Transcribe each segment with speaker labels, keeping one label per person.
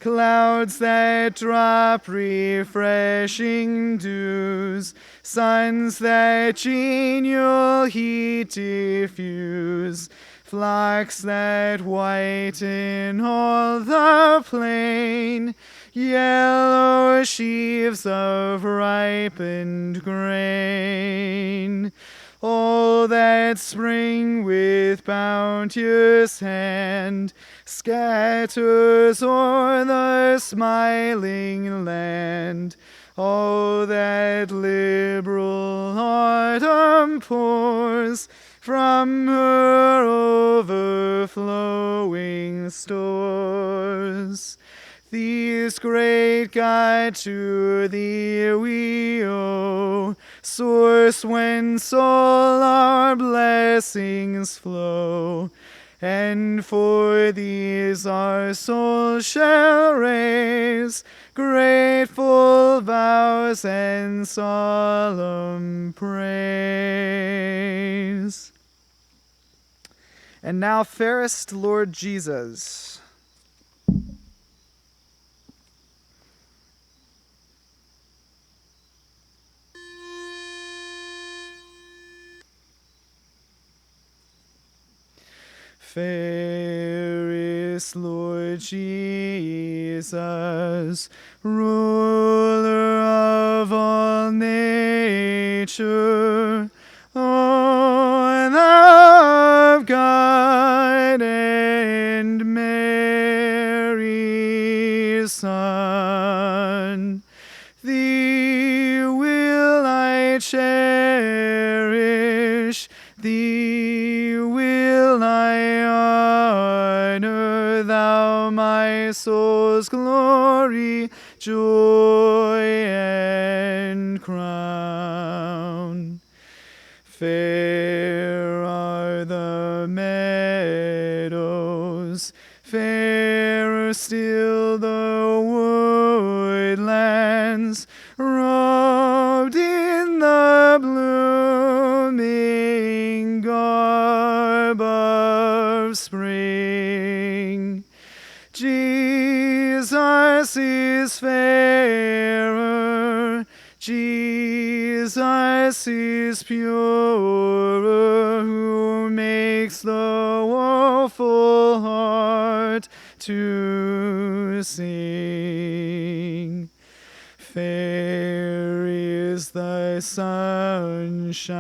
Speaker 1: Clouds that drop refreshing dews, suns that genial heat diffuse, flocks that whiten all the plain, yellow sheaves of ripened grain. All that spring with bounteous hand scatters o'er the smiling land. All that liberal autumn pours from her overflowing stores. These great God, to thee we owe, source whence all our blessings flow. And for these our soul shall raise grateful vows and solemn praise. And now, fairest Lord Jesus, fairest Lord Jesus, ruler of all nature, own of God and Mary's Son, thee will I cherish, thee will I honor, thou my soul's glory, joy, and crown. Fair are the meadows, fairer still the woodlands, robed in the blooming garb of spring. Jesus is fairer, Jesus is purer, who makes the woeful heart to sing. Fair is the sunshine,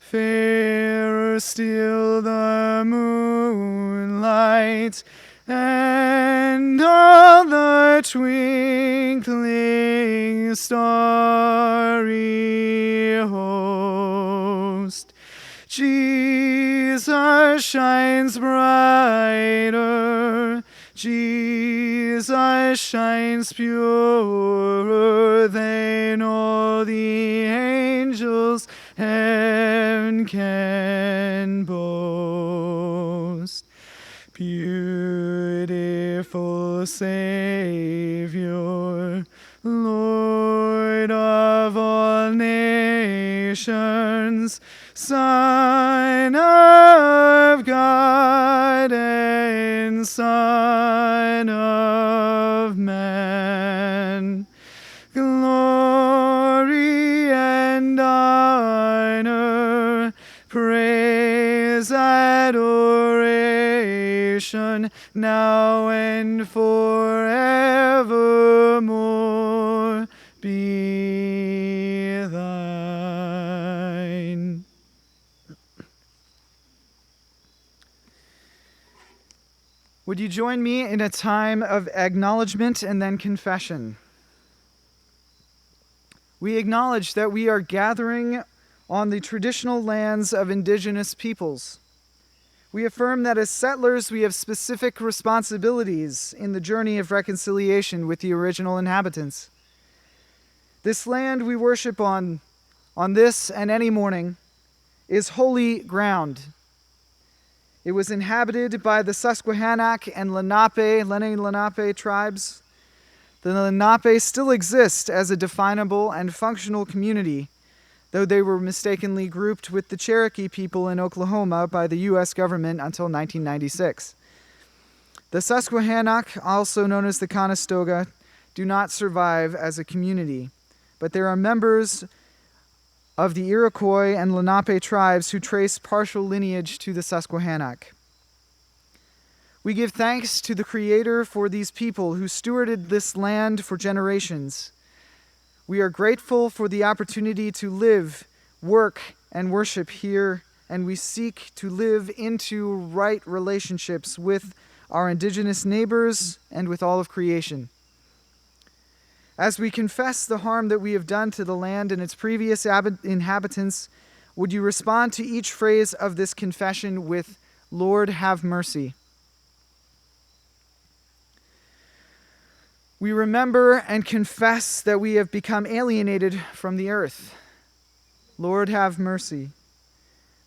Speaker 1: fairer still the moonlight, and all the twinkling starry host. Jesus shines brighter, Jesus shines purer than all the angels heaven can boast. Beautiful Savior, Lord of all nations, Son of God and Son of Man, glory and honor, praise, adoration, now and forevermore be thine. Would you join me in a time of acknowledgement and then confession? We acknowledge that we are gathering on the traditional lands of Indigenous peoples. We affirm that as settlers, we have specific responsibilities in the journey of reconciliation with the original inhabitants. This land we worship on this and any morning, is holy ground. It was inhabited by the Susquehannock and Lenni-Lenape tribes. The Lenape still exist as a definable and functional community, though they were mistakenly grouped with the Cherokee people in Oklahoma by the U.S. government until 1996. The Susquehannock, also known as the Conestoga, do not survive as a community, but there are members of the Iroquois and Lenape tribes who trace partial lineage to the Susquehannock. We give thanks to the Creator for these people who stewarded this land for generations. We are grateful for the opportunity to live, work, and worship here, and we seek to live into right relationships with our indigenous neighbors and with all of creation. As we confess the harm that we have done to the land and its previous inhabitants, would you respond to each phrase of this confession with, "Lord, have mercy"? We remember and confess that we have become alienated from the earth. Lord, have mercy.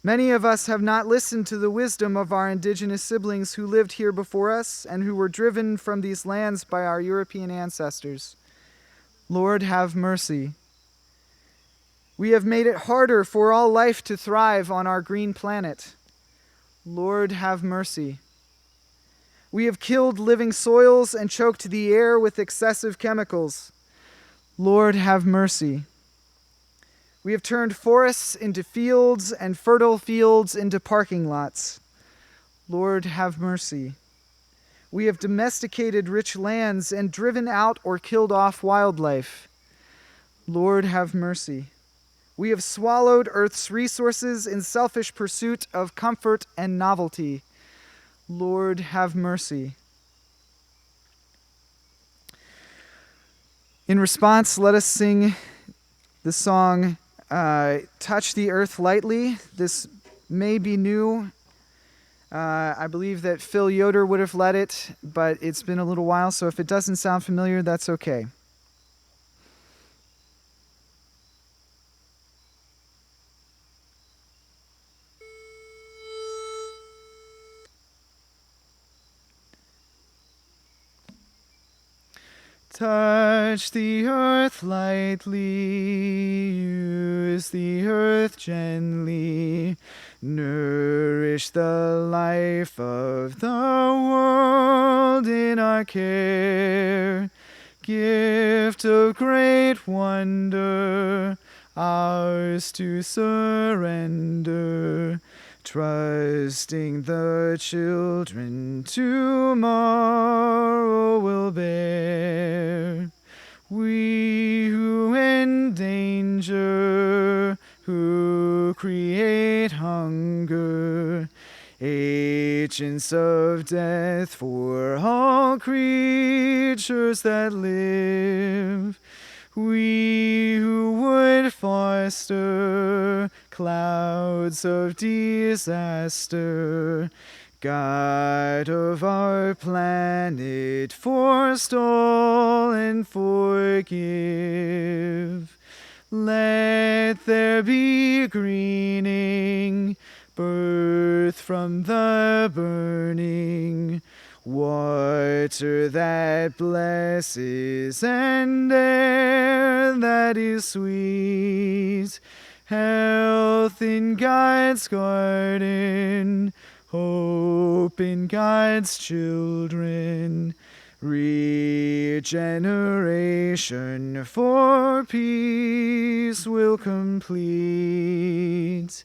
Speaker 1: Many of us have not listened to the wisdom of our indigenous siblings who lived here before us and who were driven from these lands by our European ancestors. Lord, have mercy. We have made it harder for all life to thrive on our green planet. Lord, have mercy. We have killed living soils and choked the air with excessive chemicals. Lord, have mercy. We have turned forests into fields and fertile fields into parking lots. Lord, have mercy. We have domesticated rich lands and driven out or killed off wildlife. Lord, have mercy. We have swallowed Earth's resources in selfish pursuit of comfort and novelty. Lord, have mercy. In response, let us sing the song, Touch the Earth Lightly. This may be new. I believe that Phil Yoder would have led it, but it's been a little while, so if it doesn't sound familiar, that's okay. Touch the earth lightly, use the earth gently, nourish the life of the world in our care. Gift of great wonder, ours to surrender, trusting the children tomorrow will bear. We who endanger, who create hunger, agents of death for all creatures that live. We who would foster clouds of disaster, God of our planet, forestall and forgive. Let there be greening, birth from the burning, water that blesses and air that is sweet, health in God's garden, hope in God's children, regeneration for peace will complete.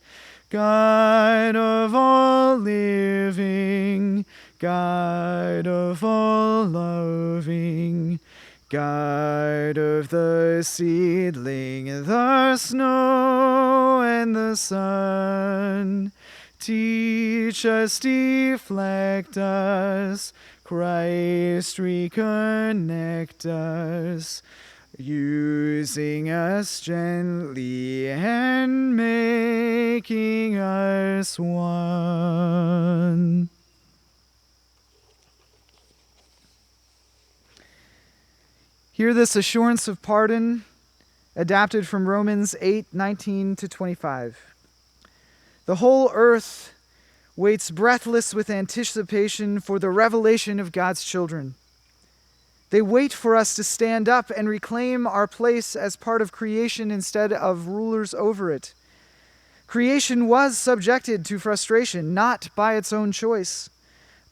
Speaker 1: God of all living, God of all loving, God of the seedling, the snow and the sun, teach us, deflect us, Christ reconnect us, using us gently and making us one. Hear this assurance of pardon, adapted from Romans 8:19-25. The whole earth waits breathless with anticipation for the revelation of God's children. They wait for us to stand up and reclaim our place as part of creation instead of rulers over it. Creation was subjected to frustration, not by its own choice,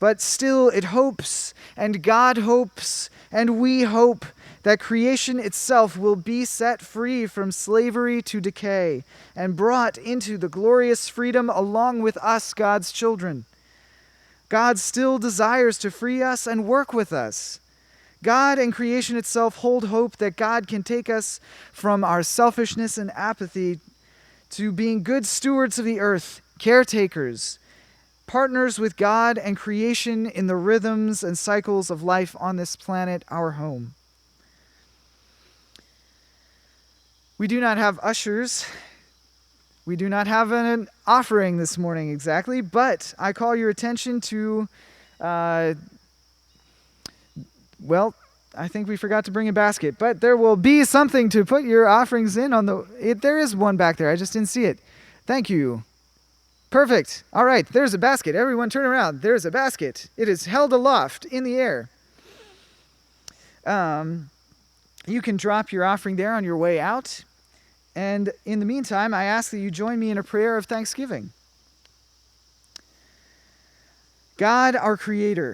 Speaker 1: But still it hopes, and God hopes, and we hope that creation itself will be set free from slavery to decay and brought into the glorious freedom along with us, God's children. God still desires to free us and work with us. God and creation itself hold hope that God can take us from our selfishness and apathy to being good stewards of the earth, caretakers, partners with God and creation in the rhythms and cycles of life on this planet, our home. We do not have ushers. We do not have an offering this morning exactly, but I call your attention to, I think we forgot to bring a basket, but there will be something to put your offerings in there is one back there. I just didn't see it. Thank you. Perfect. All right, there's a basket. Everyone turn around. There's a basket. It is held aloft in the air. You can drop your offering there on your way out. And in the meantime, I ask that you join me in a prayer of thanksgiving. God, our Creator,